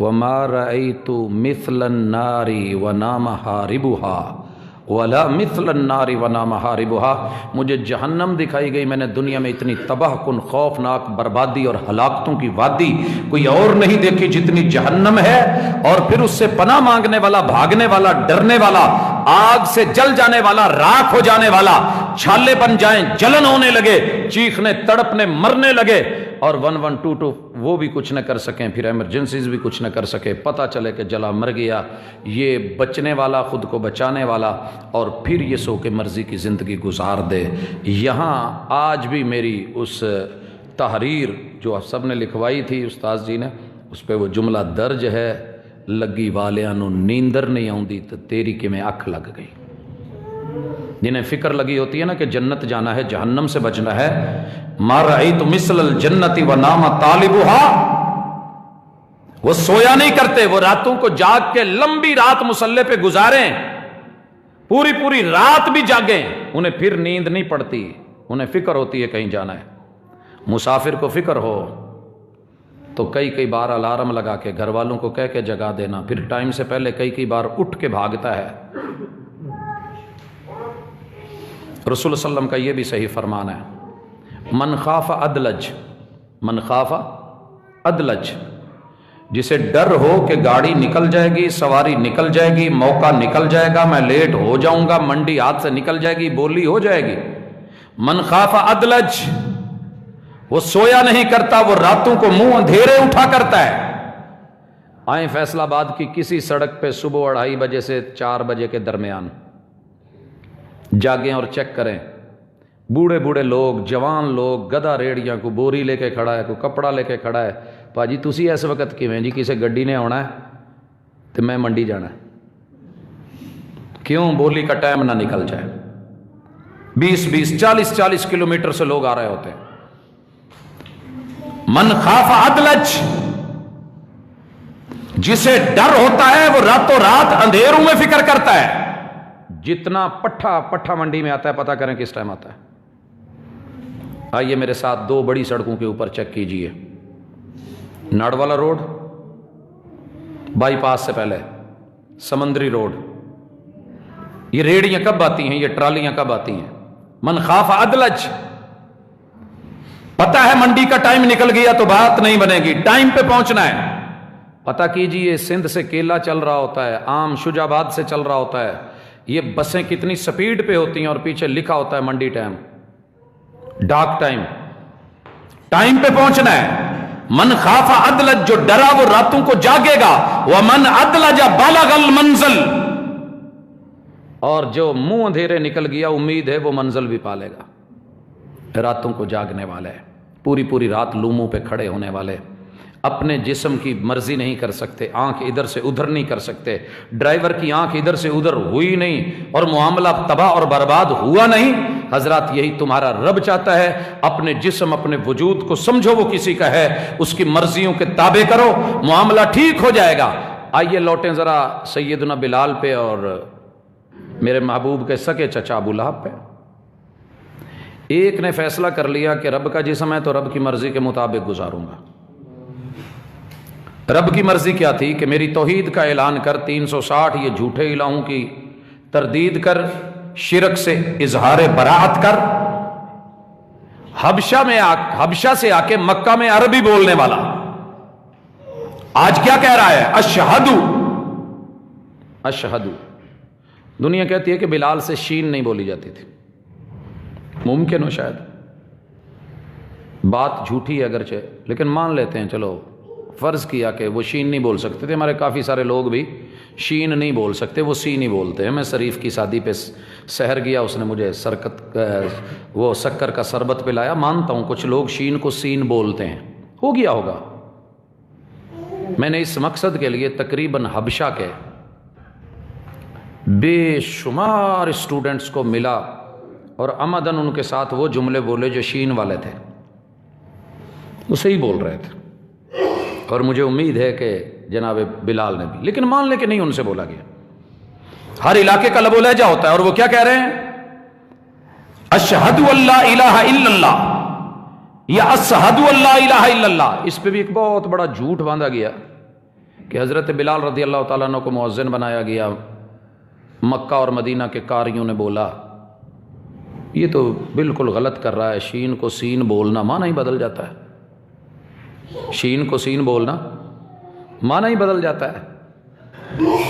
وما رأیت مثل النار ونام حاربها ولا مثل النار ونام حاربها، مجھے جہنم دکھائی گئی، میں نے دنیا میں اتنی تباہ کن، خوفناک بربادی اور ہلاکتوں کی وادی کوئی اور نہیں دیکھی جتنی جہنم ہے، اور پھر اس سے پناہ مانگنے والا، بھاگنے والا، ڈرنے والا، آگ سے جل جانے والا، راکھ ہو جانے والا، چھالے بن جائیں، جلن ہونے لگے، چیخنے تڑپنے مرنے لگے، اور 1122 وہ بھی کچھ نہ کر سکیں، پھر ایمرجنسیز بھی کچھ نہ کر سکے، پتہ چلے کہ جلا مر گیا، یہ بچنے والا، خود کو بچانے والا، اور پھر یہ سو کے مرضی کی زندگی گزار دے۔ یہاں آج بھی میری اس تحریر جو سب نے لکھوائی تھی استاد جی نے، اس پہ وہ جملہ درج ہے، لگی والیاں نو نیندر نہیں آؤندی تو تیری کہ میں اکھ لگ گئی۔ جنہیں فکر لگی ہوتی ہے نا کہ جنت جانا ہے، جہنم سے بچنا ہے، ما رأیت مثل الجنت ونام طالبها، وہ سویا نہیں کرتے، وہ راتوں کو جاگ کے لمبی رات مصلے پہ گزاریں، پوری پوری رات بھی جاگیں، انہیں پھر نیند نہیں پڑتی، انہیں فکر ہوتی ہے کہیں جانا ہے۔ مسافر کو فکر ہو تو کئی بار الارم لگا کے گھر والوں کو کہہ کے جگا دینا، پھر ٹائم سے پہلے کئی بار اٹھ کے بھاگتا ہے۔ رسول اللہ صلی اللہ علیہ وسلم کا یہ بھی صحیح فرمان ہے، من خاف ادلج، من خاف ادلج، جسے ڈر ہو کہ گاڑی نکل جائے گی، سواری نکل جائے گی، موقع نکل جائے گا، میں لیٹ ہو جاؤں گا، منڈی ہاتھ سے نکل جائے گی، بولی ہو جائے گی۔ من خاف ادلج، وہ سویا نہیں کرتا، وہ راتوں کو منہ اندھیرے اٹھا کرتا ہے۔ آئیں فیصل آباد کی کسی سڑک پہ صبح 2:30 بجے سے 4 بجے کے درمیان جاگیں اور چیک کریں، بوڑھے بوڑھے لوگ، جوان لوگ، گدھا ریڑیاں، کو بوری لے کے کھڑا ہے، کوئی کپڑا لے کے کھڑا ہے، پاجی تسی اس وقت کیویں جی کسی گڈی نے آنا ہے تو میں منڈی جانا ہے، کیوں بولی کا ٹائم نہ نکل جائے۔ 20 40 کلومیٹر سے لوگ آ رہے ہوتے ہیں۔ من خاف ادلج، جسے ڈر ہوتا ہے وہ راتوں رات اندھیروں میں فکر کرتا ہے۔ جتنا پٹھا منڈی میں آتا ہے، پتہ کریں کس ٹائم آتا ہے۔ آئیے میرے ساتھ 2 بڑی سڑکوں کے اوپر چیک کیجئے، ناڑ والا روڈ، بائی پاس سے پہلے سمندری روڈ، یہ ریڑیاں کب آتی ہیں، یہ ٹرالیاں کب آتی ہیں؟ من خاف ادلج، پتہ ہے منڈی کا ٹائم نکل گیا تو بات نہیں بنے گی، ٹائم پہ پہنچنا ہے۔ پتہ کیجئے سندھ سے کیلا چل رہا ہوتا ہے، عام شجاع آباد سے چل رہا ہوتا ہے، یہ بسیں کتنی سپیڈ پہ ہوتی ہیں اور پیچھے لکھا ہوتا ہے منڈی ٹائم، ڈاک ٹائم، ٹائم پہ پہنچنا ہے۔ من خاف ادلج، جو ڈرا وہ راتوں کو جاگے گا، ومن ادلج بلغ المنزل، اور جو منہ اندھیرے نکل گیا امید ہے وہ منزل بھی پالے گا۔ راتوں کو جاگنے والے، پوری رات لوموں پہ کھڑے ہونے والے، اپنے جسم کی مرضی نہیں کر سکتے، آنکھ ادھر سے ادھر نہیں کر سکتے، ڈرائیور کی آنکھ ادھر سے ادھر ہوئی نہیں اور معاملہ تباہ اور برباد ہوا نہیں۔ حضرات یہی تمہارا رب چاہتا ہے، اپنے جسم اپنے وجود کو سمجھو وہ کسی کا ہے، اس کی مرضیوں کے تابع کرو، معاملہ ٹھیک ہو جائے گا۔ آئیے لوٹیں ذرا سیدنا بلال پہ اور میرے محبوب کے سکے چچا ابو لہب پہ۔ ایک نے فیصلہ کر لیا کہ رب کا جسم ہے تو رب کی مرضی کے مطابق گزاروں گا۔ رب کی مرضی کیا تھی کہ میری توحید کا اعلان کر، 360 یہ جھوٹے الہوں کی تردید کر، شرک سے اظہار براعت کر۔ حبشہ سے آ کے مکہ میں عربی بولنے والا آج کیا کہہ رہا ہے؟ اشہدو۔ دنیا کہتی ہے کہ بلال سے شین نہیں بولی جاتی تھی، ممکن ہو شاید، بات جھوٹی ہے اگرچہ، لیکن مان لیتے ہیں، چلو فرض کیا کہ وہ شین نہیں بول سکتے تھے۔ ہمارے کافی سارے لوگ بھی شین نہیں بول سکتے، وہ سی نہیں بولتے ہیں۔ میں شریف کی شادی پہ سحر گیا، اس نے مجھے وہ شکر کا شربت پلایا، مانتا ہوں کچھ لوگ شین کو سین بولتے ہیں، ہو گیا ہوگا۔ میں نے اس مقصد کے لیے تقریباً حبشہ کے بے شمار اسٹوڈنٹس کو ملا اور عمدن ان کے ساتھ وہ جملے بولے جو شین والے تھے، وہ صحیح بول رہے تھے، اور مجھے امید ہے کہ جناب بلال نے بھی، لیکن مان لے کہ نہیں ان سے بولا گیا۔ ہر علاقے کا لب و لہجہ ہوتا ہے، اور وہ کیا کہہ رہے ہیں؟ اشہدو اللہ الہ الا اللہ یا اشہدو اللہ الہ الا اللہ۔ اس پہ بھی ایک بہت بڑا جھوٹ باندھا گیا کہ حضرت بلال رضی اللہ تعالیٰ عنہ کو مؤذن بنایا گیا، مکہ اور مدینہ کے قاریوں نے بولا۔ یہ تو بالکل غلط کر رہا ہے، شین کو سین بولنا معنی ہی بدل جاتا ہے، شین کو سین بولنا معنی ہی بدل جاتا ہے۔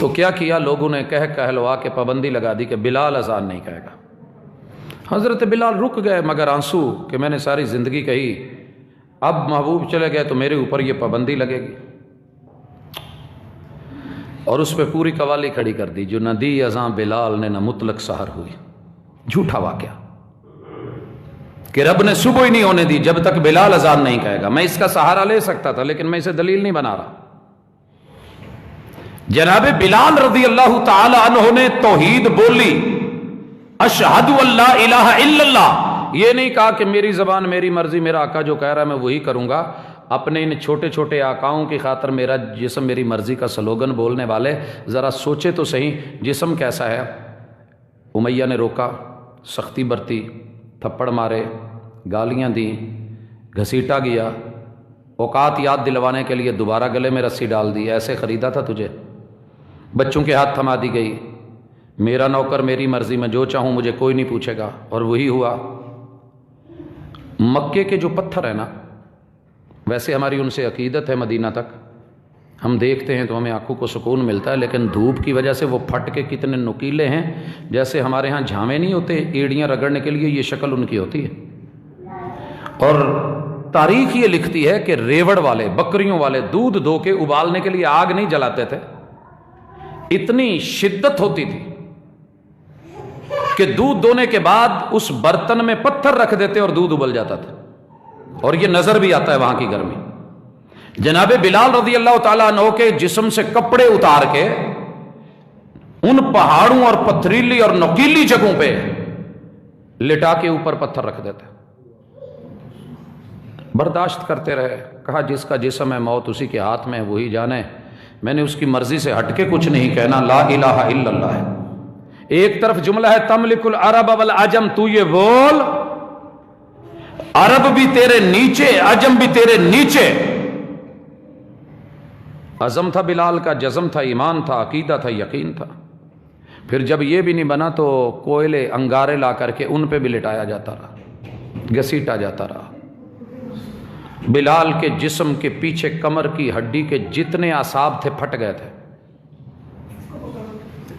تو کیا کیا لوگوں نے، کہلوا کے پابندی لگا دی کہ بلال اذان نہیں کہے گا۔ حضرت بلال رک گئے مگر آنسو کہ میں نے ساری زندگی کہی، اب محبوب چلے گئے تو میرے اوپر یہ پابندی لگے گی، اور اس پہ پوری قوالی کھڑی کر دی، جو نہ دی اذان بلال نے نہ مطلق سحر ہوئی۔ جھوٹا واقعہ کہ رب نے صبح ہی نہیں ہونے دی جب تک بلال اذان نہیں کہے گا۔ میں اس کا سہارا لے سکتا تھا لیکن میں اسے دلیل نہیں بنا رہا۔ جناب بلال رضی اللہ تعالی عنہ نے توحید بولی، اشہد اللہ الہ الا اللہ، یہ نہیں کہا کہ میری زبان میری مرضی، میرا آقا جو کہہ رہا ہے میں وہی کروں گا۔ اپنے ان چھوٹے چھوٹے آقاؤں کی خاطر میرا جسم میری مرضی کا سلوگن بولنے والے ذرا سوچے تو صحیح، جسم کیسا ہے؟ امیہ نے روکا، سختی برتی، تھپڑ مارے، گالیاں دیں، گھسیٹا گیا، اوقات یاد دلوانے کے لیے دوبارہ گلے میں رسی ڈال دی، ایسے خریدا تھا تجھے؟ بچوں کے ہاتھ تھما دی گئی، میرا نوکر میری مرضی، میں جو چاہوں مجھے کوئی نہیں پوچھے گا، اور وہی ہوا۔ مکے کے جو پتھر ہیں نا، ویسے ہماری ان سے عقیدت ہے مدینہ تک، ہم دیکھتے ہیں تو ہمیں آنکھوں کو سکون ملتا ہے، لیکن دھوپ کی وجہ سے وہ پھٹ کے کتنے نکیلے ہیں، جیسے ہمارے ہاں جھامے نہیں ہوتے ایڑیاں رگڑنے کے لیے، یہ شکل ان کی ہوتی ہے۔ اور تاریخ یہ لکھتی ہے کہ ریوڑ والے، بکریوں والے دودھ دو کے ابالنے کے لیے آگ نہیں جلاتے تھے، اتنی شدت ہوتی تھی کہ دودھ دونے کے بعد اس برتن میں پتھر رکھ دیتے اور دودھ ابل جاتا تھا، اور یہ نظر بھی آتا ہے وہاں کی گرمی۔ جناب بلال رضی اللہ تعالیٰ عنہ کے جسم سے کپڑے اتار کے ان پہاڑوں اور پتھریلی اور نوکیلی جگہوں پہ لٹا کے اوپر پتھر رکھ دیتے، برداشت کرتے رہے۔ کہا جس کا جسم ہے موت اسی کے ہاتھ میں ہے، وہی جانے، میں نے اس کی مرضی سے ہٹ کے کچھ نہیں کہنا، لا الہ الا اللہ ہے۔ ایک طرف جملہ ہے تملک العرب والعجم، تو یہ بول عرب بھی تیرے نیچے، عجم بھی تیرے نیچے۔ عزم تھا بلال کا، جزم تھا، ایمان تھا، عقیدہ تھا، یقین تھا۔ پھر جب یہ بھی نہیں بنا تو کوئلے انگارے لا کر کے ان پہ بھی لٹایا جاتا رہا، گھسیٹا جاتا رہا۔ بلال کے جسم کے پیچھے کمر کی ہڈی کے جتنے اعصاب تھے پھٹ گئے تھے،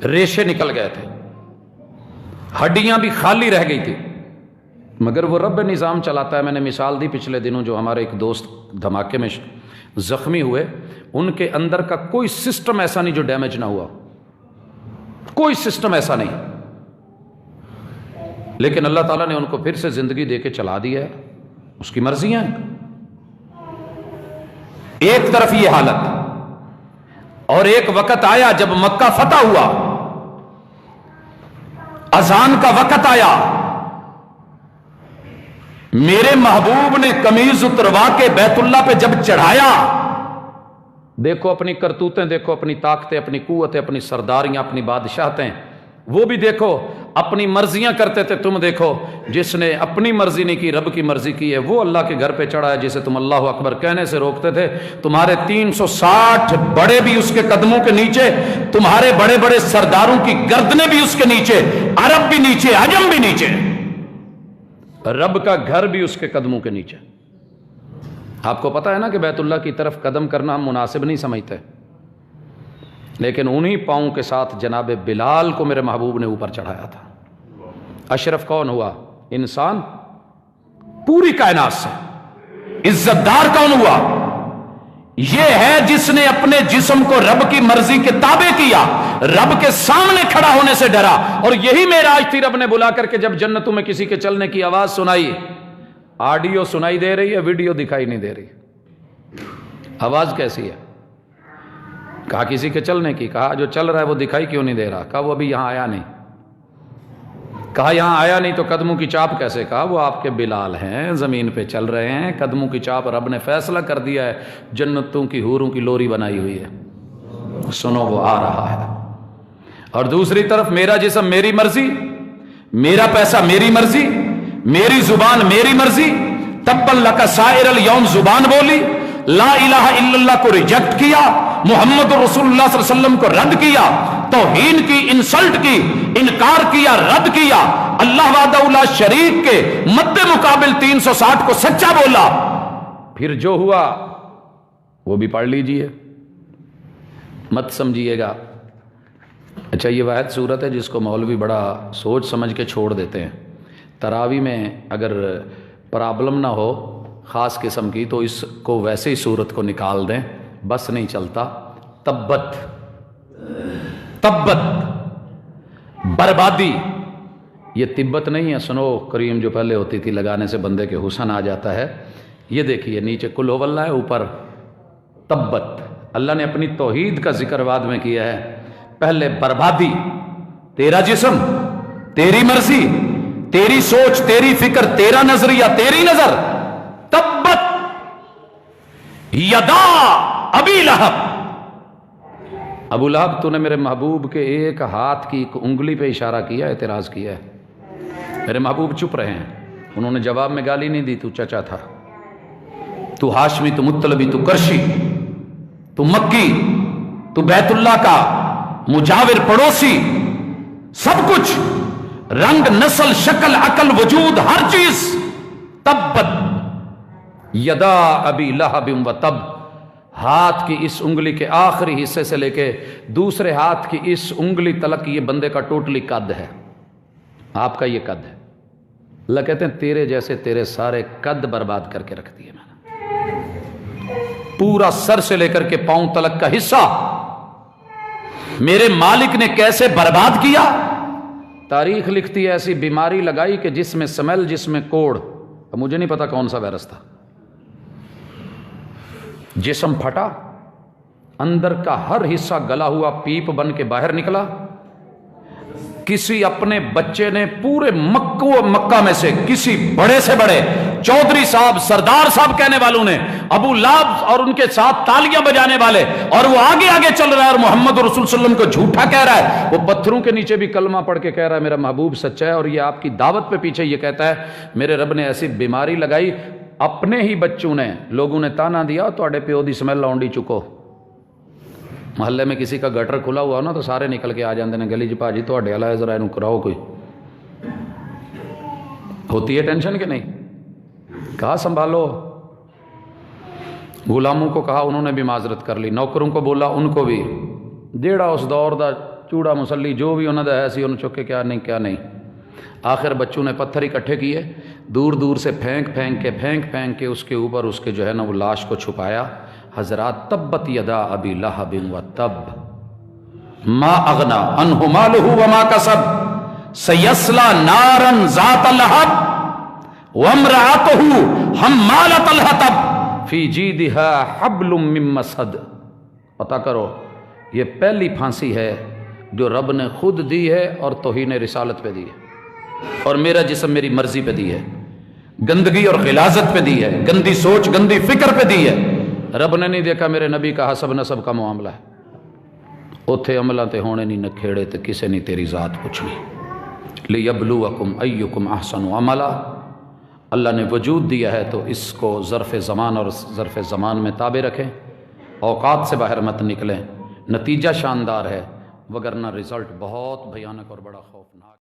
ریشے نکل گئے تھے، ہڈیاں بھی خالی رہ گئی تھی، مگر وہ رب نظام چلاتا ہے۔ میں نے مثال دی پچھلے دنوں، جو ہمارے ایک دوست دھماکے میں زخمی ہوئے، ان کے اندر کا کوئی سسٹم ایسا نہیں جو ڈیمیج نہ ہوا، کوئی سسٹم ایسا نہیں، لیکن اللہ تعالیٰ نے ان کو پھر سے زندگی دے کے چلا دیا ہے، اس کی مرضیاں ہیں۔ ایک طرف یہ حالت، اور ایک وقت آیا جب مکہ فتح ہوا، اذان کا وقت آیا، میرے محبوب نے قمیض اتروا کے بیت اللہ پہ جب چڑھایا، دیکھو اپنی کرتوتیں، دیکھو اپنی طاقتیں، اپنی قوتیں، اپنی سرداریاں، اپنی بادشاہتیں، وہ بھی دیکھو، اپنی مرضیاں کرتے تھے، تم دیکھو جس نے اپنی مرضی نہیں کی، رب کی مرضی کی ہے، وہ اللہ کے گھر پہ چڑھا ہے جسے تم اللہ اکبر کہنے سے روکتے تھے۔ تمہارے 360 بڑے بھی اس کے قدموں کے نیچے، تمہارے بڑے بڑے سرداروں کی گردنیں بھی اس کے نیچے، عرب بھی نیچے، عجم بھی نیچے، رب کا گھر بھی اس کے قدموں کے نیچے۔ آپ کو پتا ہے نا کہ بیت اللہ کی طرف قدم کرنا ہم مناسب نہیں سمجھتے، لیکن انہی پاؤں کے ساتھ جناب بلال کو میرے محبوب نے اوپر چڑھایا تھا۔ اشرف کون ہوا؟ انسان پوری کائنات سے عزت دار کون ہوا؟ یہ ہے جس نے اپنے جسم کو رب کی مرضی کے تابع کیا، رب کے سامنے کھڑا ہونے سے ڈرا۔ اور یہی معراج تھی، رب نے بلا کر کے جب جنتوں میں کسی کے چلنے کی آواز سنائی، آڈیو سنائی دے رہی ہے، ویڈیو دکھائی نہیں دے رہی، آواز کیسی ہے؟ کہا کسی کے چلنے کی، کہا جو چل رہا ہے وہ دکھائی کیوں نہیں دے رہا؟ کہا وہ ابھی یہاں آیا نہیں۔ کہا یہاں آیا نہیں تو قدموں کی چاپ کیسے؟ کہا وہ آپ کے بلال ہیں، زمین پہ چل رہے ہیں، قدموں کی چاپ رب نے فیصلہ کر دیا ہے، جنتوں کی حوروں کی لوری بنائی ہوئی ہے، سنو وہ آ رہا ہے۔ اور دوسری طرف میرا جسم میری مرضی، میرا پیسہ میری مرضی، میری زبان میری مرضی، تبا لک سائر الیوم زبان بولی، لا الہ الا اللہ کو ریجیکٹ کیا، محمد رسول اللہ صلی اللہ علیہ وسلم کو رد کیا، توہین کی، انسلٹ کی، انکار کیا، رد کیا، اللہ وحدہ لا شریک کے مد مقابل 360 کو سچا بولا۔ پھر جو ہوا وہ بھی پڑھ لیجئے، مت سمجھیے گا۔ اچھا یہ واحد صورت ہے جس کو مولوی بڑا سوچ سمجھ کے چھوڑ دیتے ہیں۔ تراوی میں اگر پرابلم نہ ہو خاص قسم کی تو اس کو ویسے ہی صورت کو نکال دیں، بس نہیں چلتا۔ تبت، تبت، بربادی، یہ تبت نہیں ہے، سنو کریم جو پہلے ہوتی تھی لگانے سے بندے کے حسن آ جاتا ہے۔ یہ دیکھیے نیچے کل ہو اللہ ہے، اوپر تبت۔ اللہ نے اپنی توحید کا ذکر بعد میں کیا ہے، پہلے بربادی، تیرا جسم، تیری مرضی، تیری سوچ، تیری فکر، تیرا نظریہ، تیری نظر۔ تبت یدا ابی لہب، ابو لہب تو نے میرے محبوب کے ایک ہاتھ کی ایک انگلی پہ اشارہ کیا، اعتراض کیا ہے، میرے محبوب چپ رہے ہیں، انہوں نے جواب میں گالی نہیں دی، تو چچا تھا، تو ہاشمی، تو مطلبی، تو کرشی، تو مکی، تو بیت اللہ کا مجاور پڑوسی، سب کچھ، رنگ، نسل، شکل، عقل، وجود، ہر چیز۔ تبت یدا ابی لہب و تب، ہاتھ کی اس انگلی کے آخری حصے سے لے کے دوسرے ہاتھ کی اس انگلی تلک یہ بندے کا ٹوٹلی قد ہے، آپ کا یہ قد ہے۔ اللہ کہتے ہیں تیرے جیسے تیرے سارے قد برباد کر کے رکھ دیے میں نے، پورا سر سے لے کر کے پاؤں تلک کا حصہ میرے مالک نے کیسے برباد کیا۔ تاریخ لکھتی ہے ایسی بیماری لگائی کہ جس میں سمیل، جس میں کوڑ، مجھے نہیں پتا کون سا وائرس تھا، جسم پھٹا، اندر کا ہر حصہ گلا ہوا پیپ بن کے باہر نکلا۔ کسی اپنے بچے نے پورے مکہ میں سے کسی بڑے سے بڑے چودھری صاحب، سردار صاحب کہنے والوں نے، ابو لہب اور ان کے ساتھ تالیاں بجانے والے، اور وہ آگے آگے چل رہا ہے اور محمد رسول صلی اللہ علیہ وسلم کو جھوٹا کہہ رہا ہے، وہ پتھروں کے نیچے بھی کلمہ پڑھ کے کہہ رہا ہے میرا محبوب سچا ہے، اور یہ آپ کی دعوت پہ پیچھے یہ کہتا ہے میرے رب نے ایسی بیماری لگائی، اپنے ہی بچوں نے، لوگوں نے تانا دیا تواڈے پیو دی سمیل لونڈی چکو۔ محلے میں کسی کا گٹر کھلا ہوا نا تو سارے نکل کے آ جاندے نے گلی جی پاجی تواڈے والا ہے ذرا اینو کراؤ، کوئی ہوتی ہے ٹینشن کہ نہیں؟ کہا سنبھالو، غلاموں کو کہا انہوں نے بھی معذرت کر لی، نوکروں کو بولا ان کو بھی، جیڑا اس دور دا چوڑا مسلی جو بھی انہوں دا ہے سی انہوں چکے کیا نہیں۔ آخر بچوں نے پتھر اکٹھے کیے، دور دور سے پھینک کے اس کے اوپر اس کے جو ہے نا وہ لاش کو چھپایا۔ حضرات تبت یدا ابی لہب و تب ما اغنا عنہ مالہ وما کسب سیصلی نارا ذات لہب وامرأتہ حمالۃ الحطب فی جیدہا حبل من مسد۔ پتہ کرو یہ پہلی پھانسی ہے جو رب نے خود دی ہے اور توہین رسالت پہ دی ہے، اور میرا جسم میری مرضی پہ دی ہے، گندگی اور غلاظت پہ دی ہے، گندی سوچ گندی فکر پہ دی ہے۔ رب نے نہیں دیکھا میرے نبی کا حسب نسب کا معاملہ ہے، اوتھے عملاں تے ہونے نہیں نکھیڑے تے کسے نہیں تیری ذات پوچھنی۔ لیبلوکم ایکم احسن عملا، اللہ نے وجود دیا ہے تو اس کو ظرف زمان اور ظرف زمان میں تابع رکھیں، اوقات سے باہر مت نکلیں، نتیجہ شاندار ہے وگرنہ رزلٹ بہت بھیانک اور بڑا خوفناک۔